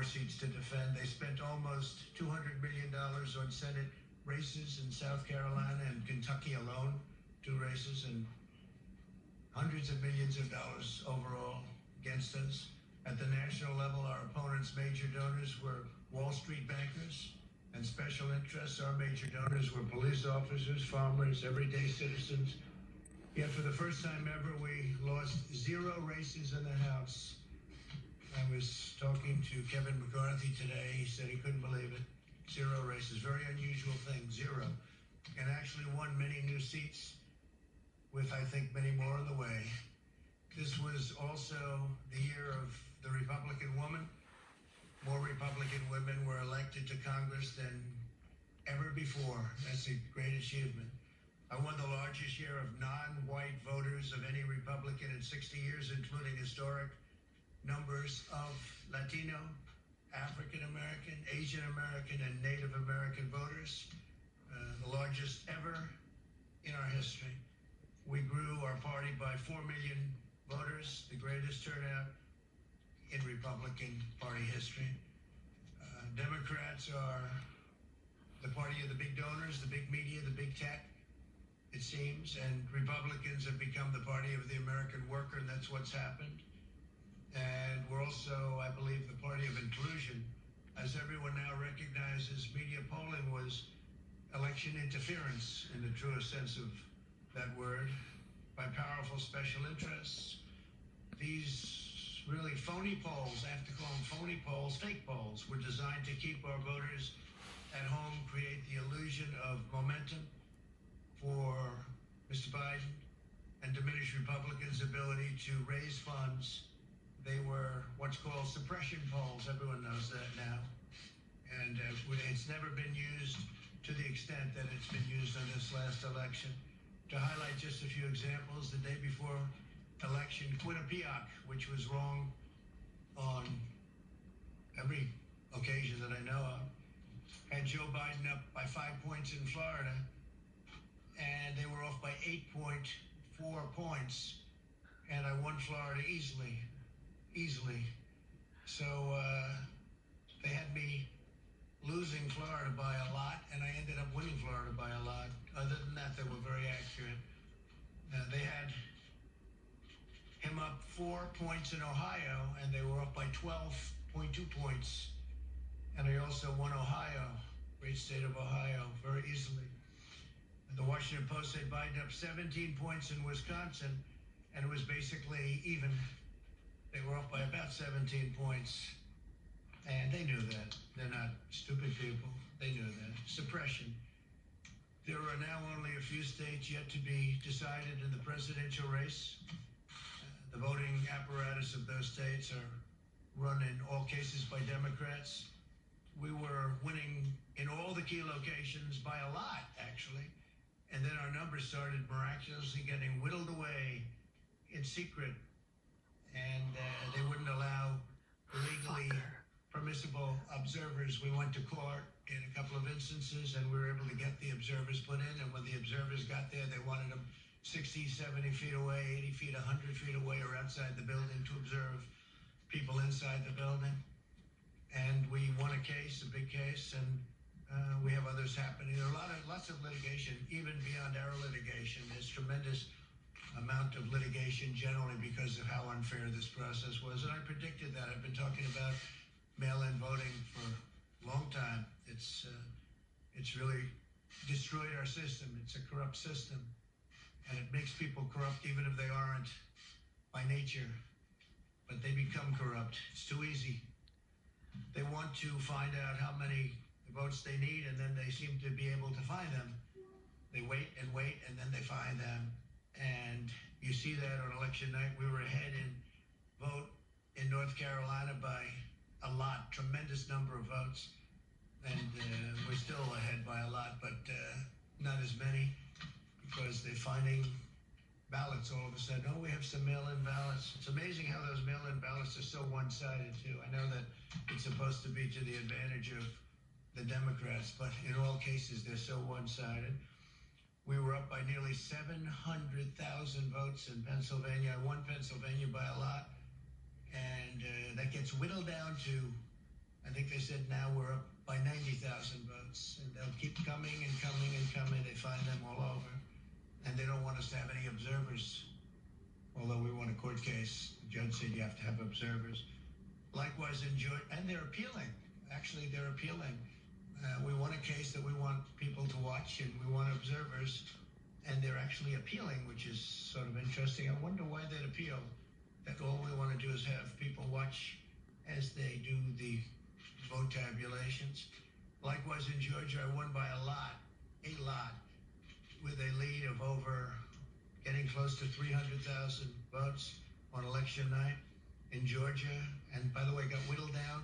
seats to defend. They spent almost $200 million on Senate races in South Carolina and Kentucky alone, 2 races, and hundreds of millions of dollars overall against us. At the national level, our opponents' major donors were Wall Street bankers and special interests. Our major donors were police officers, farmers, everyday citizens. Yet for the first time ever, we lost 0 races in the House. I was talking to Kevin McCarthy today. He said he couldn't believe it. 0 races, very unusual thing, 0. And actually won many new seats with, I think, many more on the way. This was also the year of the Republican woman. More Republican women were elected to Congress than ever before. That's a great achievement. I won the largest share of non-white voters of any Republican in 60 years, including historic numbers of Latino, African American, Asian American, and Native American voters, the largest ever in our history. We grew our party by 4 million voters, the greatest turnout in Republican Party history. Democrats are the party of the big donors, the big media, the big tech, it seems, and Republicans have become the party of the American worker, and that's what's happened. And we're also, I believe, the party of inclusion. As everyone now recognizes, media polling was election interference in the truest sense of that word, by powerful special interests. These really phony polls, I have to call them phony polls, fake polls, were designed to keep our voters at home, create the illusion of momentum for Mr. Biden, and diminish Republicans' ability to raise funds. They were what's called suppression polls. Everyone knows that now. And it's never been used to the extent that it's been used on this last election. To highlight just a few examples, the day before election, Quinnipiac, which was wrong on every occasion that I know of, had Joe Biden up by 5 points in Florida, and they were off by 8.4 points, and I won Florida easily. So they had me losing Florida by a lot, and I ended up winning Florida by a lot. Other than that, they were very accurate. They had him up 4 points in Ohio, and they were up by 12.2 points. And I also won Ohio, great state of Ohio, very easily. The Washington Post said Biden up 17 points in Wisconsin, and it was basically even. They were up by about 17 points. And they knew that. They're not stupid people. They knew that. Suppression. There are now only a few states yet to be decided in the presidential race. The voting apparatus of those states are run in all cases by Democrats. We were winning in all the key locations by a lot, actually. And then our numbers started miraculously getting whittled away in secret. And they wouldn't allow legally permissible observers. We went to court in a couple of instances, and we were able to get the observers put in. And when the observers got there, they wanted them 60, 70 feet away, 80 feet, 100 feet away, or outside the building to observe people inside the building. And we won a case, a big case, and we have others happening. There are lots of litigation, even beyond our litigation. There's tremendous amount of litigation generally because of how unfair this process was. And I predicted that. I've been talking about mail-in voting for a long time. It's really destroyed our system. It's a corrupt system. And it makes people corrupt even if they aren't by nature. But they become corrupt. It's too easy. They want to find out how many votes they need, and then they seem to be able to find them. They wait, and then they find them. And you see that on election night. We were ahead in vote in North Carolina by a lot, tremendous number of votes. And we're still ahead by a lot, but not as many, because they're finding ballots all of a sudden. Oh, we have some mail-in ballots. It's amazing how those mail-in ballots are so one-sided, too. I know that it's supposed to be to the advantage of the Democrats, but in all cases, they're so one-sided. We were up by nearly 700,000 votes in Pennsylvania. I won Pennsylvania by a lot, and that gets whittled down to I think they said now we're up by 90,000 votes, and they'll keep coming and coming and coming. They find them all over, and they don't want us to have any observers. Although we won a court case, the judge said you have to have observers. Likewise in Georgia, and they're appealing. Actually, they're appealing. We won a case that we want people to watch, and we want observers, and they're actually appealing, which is sort of interesting. I wonder why they'd appeal. That all we want to do is have people watch as they do the vote tabulations. Likewise in Georgia, I won by a lot, with a lead of over getting close to 300,000 votes on election night in Georgia. And by the way, got whittled down.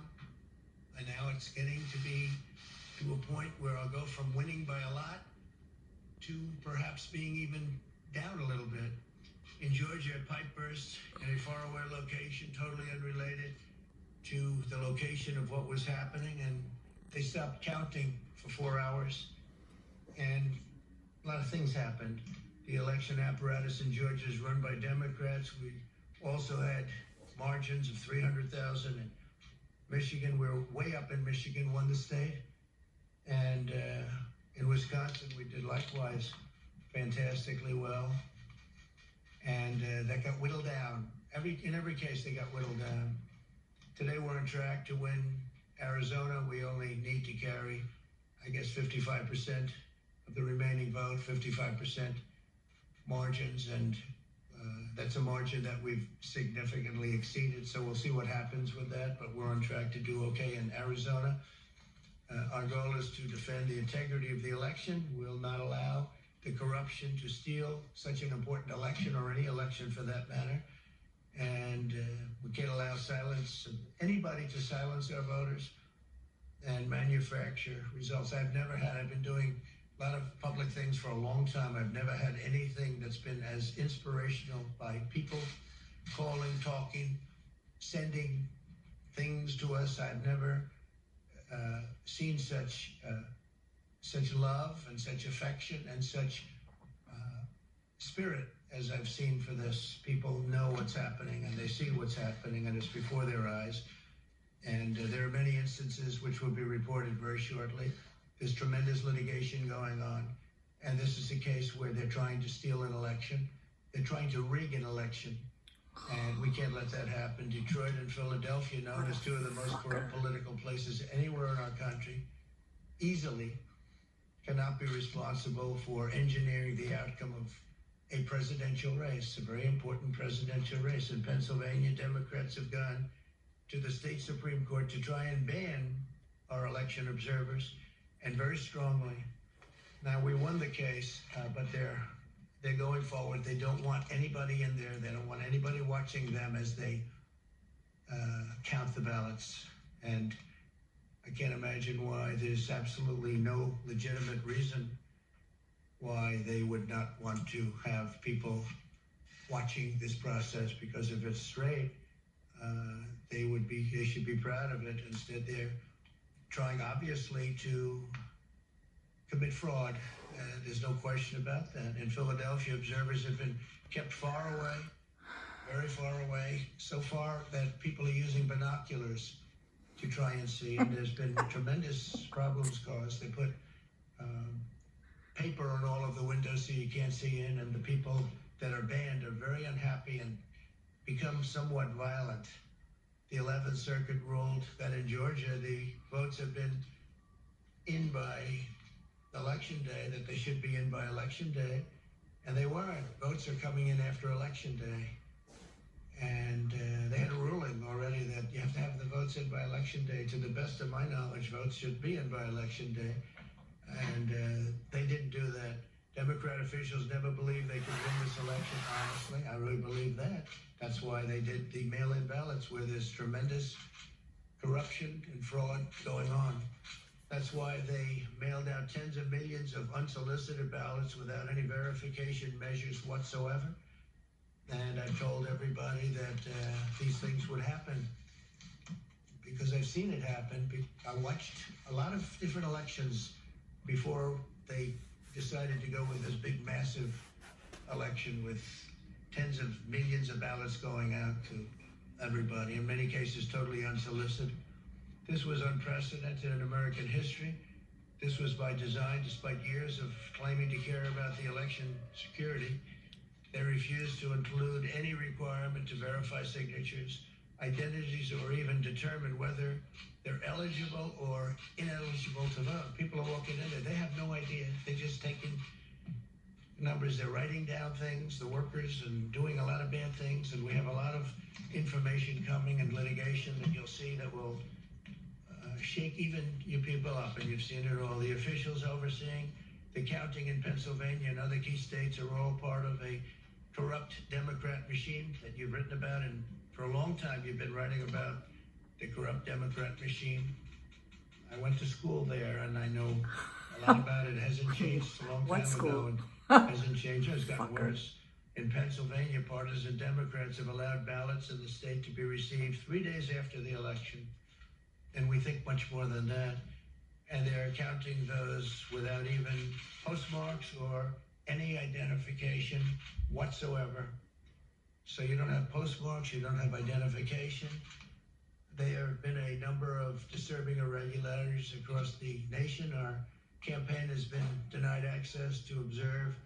And now it's getting to be to a point where I'll go from winning by a lot to perhaps being even down a little bit. In Georgia, a pipe burst in a faraway location, totally unrelated to the location of what was happening, and they stopped counting for 4 hours, and a lot of things happened. The election apparatus in Georgia is run by Democrats. We also had margins of 300,000 in Michigan. We're way up in Michigan, won the state. And in Wisconsin, we did likewise fantastically well. And that got whittled down. In every case, they got whittled down. Today, we're on track to win Arizona. We only need to carry, I guess, 55% of the remaining vote, 55% margins. And that's a margin that we've significantly exceeded. So we'll see what happens with that. But we're on track to do okay in Arizona. Our goal is to defend the integrity of the election. We'll not allow the corruption to steal such an important election, or any election for that matter. And we can't allow anybody to silence our voters and manufacture results. I've been doing a lot of public things for a long time. I've never had anything that's been as inspirational, by people calling, talking, sending things to us. I've never seen such love and such affection and such spirit as I've seen for this. People know what's happening, and they see what's happening, and it's before their eyes. And there are many instances which will be reported very shortly. There's tremendous litigation going on, and this is a case where they're trying to steal an election. They're trying to rig an election. And we can't let that happen. Detroit and Philadelphia, known as two of the most corrupt political places anywhere in our country, easily cannot be responsible for engineering the outcome of a presidential race, a very important presidential race. In Pennsylvania, Democrats have gone to the state Supreme Court to try and ban our election observers, and very strongly. Now, we won the case, but they're going forward. They don't want anybody in there. They don't want anybody watching them as they count the ballots. And I can't imagine why. There's absolutely no legitimate reason why they would not want to have people watching this process, because if it's straight, they should be proud of it. Instead, they're trying, obviously, to commit fraud. There's no question about that. In Philadelphia, observers have been kept far away, very far away, so far that people are using binoculars to try and see. And there's been tremendous problems caused. They put paper on all of the windows so you can't see in, and the people that are banned are very unhappy and become somewhat violent. The 11th Circuit ruled that in Georgia, the votes have been in by Election Day, that they should be in by Election Day, and they weren't. Votes are coming in after Election Day. And they had a ruling already that you have to have the votes in by Election Day. To the best of my knowledge, votes should be in by Election Day. And they didn't do that. Democrat officials never believed they could win this election, honestly. I really believe that. That's why they did the mail-in ballots, where there's tremendous corruption and fraud going on. That's why they mailed out tens of millions of unsolicited ballots without any verification measures whatsoever. And I've told everybody that these things would happen because I've seen it happen. I watched a lot of different elections before they decided to go with this big, massive election with tens of millions of ballots going out to everybody, in many cases totally unsolicited. This was unprecedented in American history. This was by design, despite years of claiming to care about the election security. They refused to include any requirement to verify signatures, identities, or even determine whether they're eligible or ineligible to vote. People are walking in there, they have no idea. They're just taking numbers, they're writing down things, the workers, and doing a lot of bad things. And we have a lot of information coming and litigation that you'll see that will shake even you people up. And you've seen it all. The officials overseeing the counting in Pennsylvania and other key states are all part of a corrupt Democrat regime that you've written about. And for a long time, you've been writing about the corrupt Democrat regime. I went to school there, and I know a lot about it. It hasn't changed a long time ago. And hasn't changed. It's gotten worse. In Pennsylvania, partisan Democrats have allowed ballots in the state to be received 3 days after the election. And we think much more than that. And they're counting those without even postmarks or any identification whatsoever. So you don't have postmarks, you don't have identification. There have been a number of disturbing irregularities across the nation. Our campaign has been denied access to observe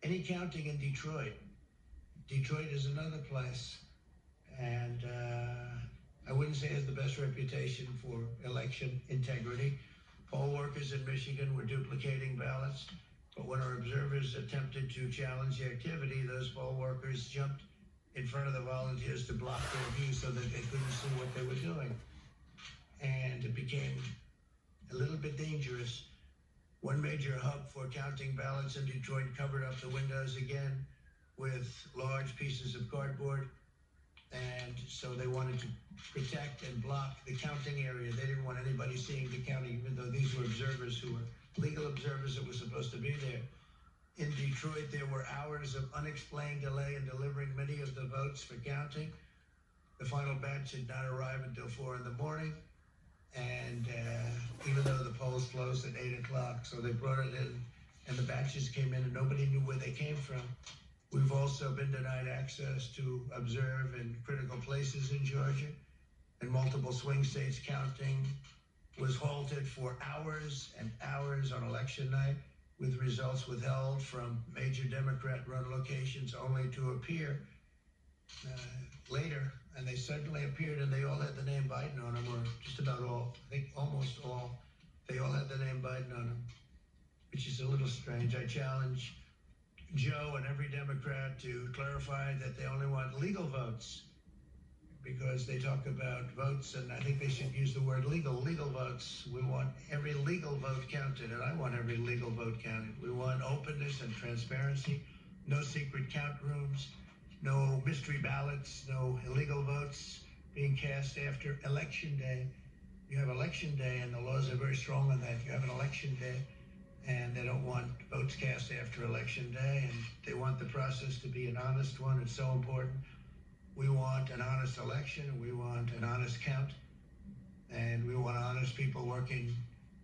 any counting in Detroit. Detroit is another place. And I wouldn't say it has the best reputation for election integrity. Poll workers in Michigan were duplicating ballots, but when our observers attempted to challenge the activity, those poll workers jumped in front of the volunteers to block their view so that they couldn't see what they were doing. And it became a little bit dangerous. One major hub for counting ballots in Detroit covered up the windows again with large pieces of cardboard. And so they wanted to protect and block the counting area. They didn't want anybody seeing the counting, even though these were observers who were legal observers that were supposed to be there. In Detroit, there were hours of unexplained delay in delivering many of the votes for counting. The final batch did not arrive until 4 in the morning. And even though the polls closed at 8 o'clock, so they brought it in and the batches came in and nobody knew where they came from. We've also been denied access to observe in critical places in Georgia. In multiple swing states, counting was halted for hours and hours on election night, with results withheld from major Democrat-run locations only to appear later. And they suddenly appeared and they all had the name Biden on them, or just about all, I think almost all. They all had the name Biden on them, which is a little strange. I challenge Joe and every Democrat to clarify that they only want legal votes, because they talk about votes, and I think they should use the word legal votes. We want every legal vote counted, and I want every legal vote counted. We want openness and transparency, no secret count rooms, no mystery ballots, no illegal votes being cast after Election Day. You have Election Day, and the laws are very strong on that. You have an Election Day, and they don't want votes cast after Election Day, and they want the process to be an honest one. It's so important. We want an honest election, and we want an honest count, and we want honest people working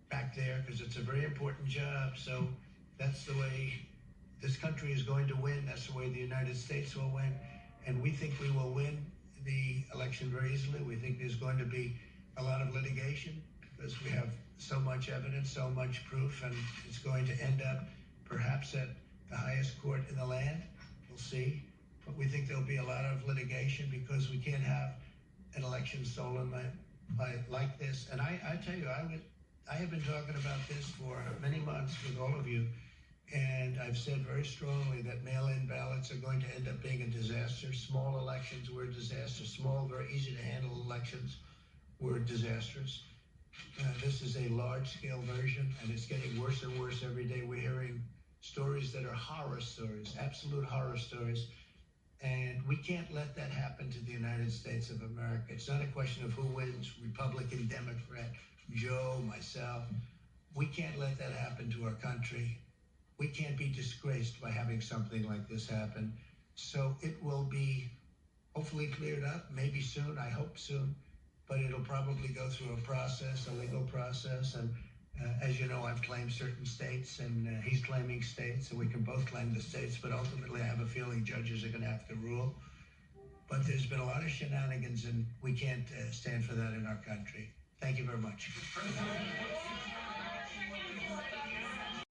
back there, because it's a very important job. So that's the way this country is going to win. That's the way the United States will win, and we think we will win the election very easily. We think there's going to be a lot of litigation because we have so much evidence, so much proof, and it's going to end up perhaps at the highest court in the land. We'll see. But we think there'll be a lot of litigation because we can't have an election stolen like this. And I tell you, I have been talking about this for many months with all of you, and I've said very strongly that mail-in ballots are going to end up being a disaster. Small elections were a disaster. Small, very easy to handle elections were disastrous. This is a large-scale version, and it's getting worse and worse every day. We're hearing stories that are horror stories, absolute horror stories. And we can't let that happen to the United States of America. It's not a question of who wins, Republican, Democrat, Joe, myself. We can't let that happen to our country. We can't be disgraced by having something like this happen. So it will be hopefully cleared up, maybe soon, I hope soon, but it'll probably go through a process, a legal process. And as you know, I've claimed certain states, and he's claiming states, and we can both claim the states, but ultimately I have a feeling judges are going to have to rule. But there's been a lot of shenanigans, and we can't stand for that in our country. Thank you very much.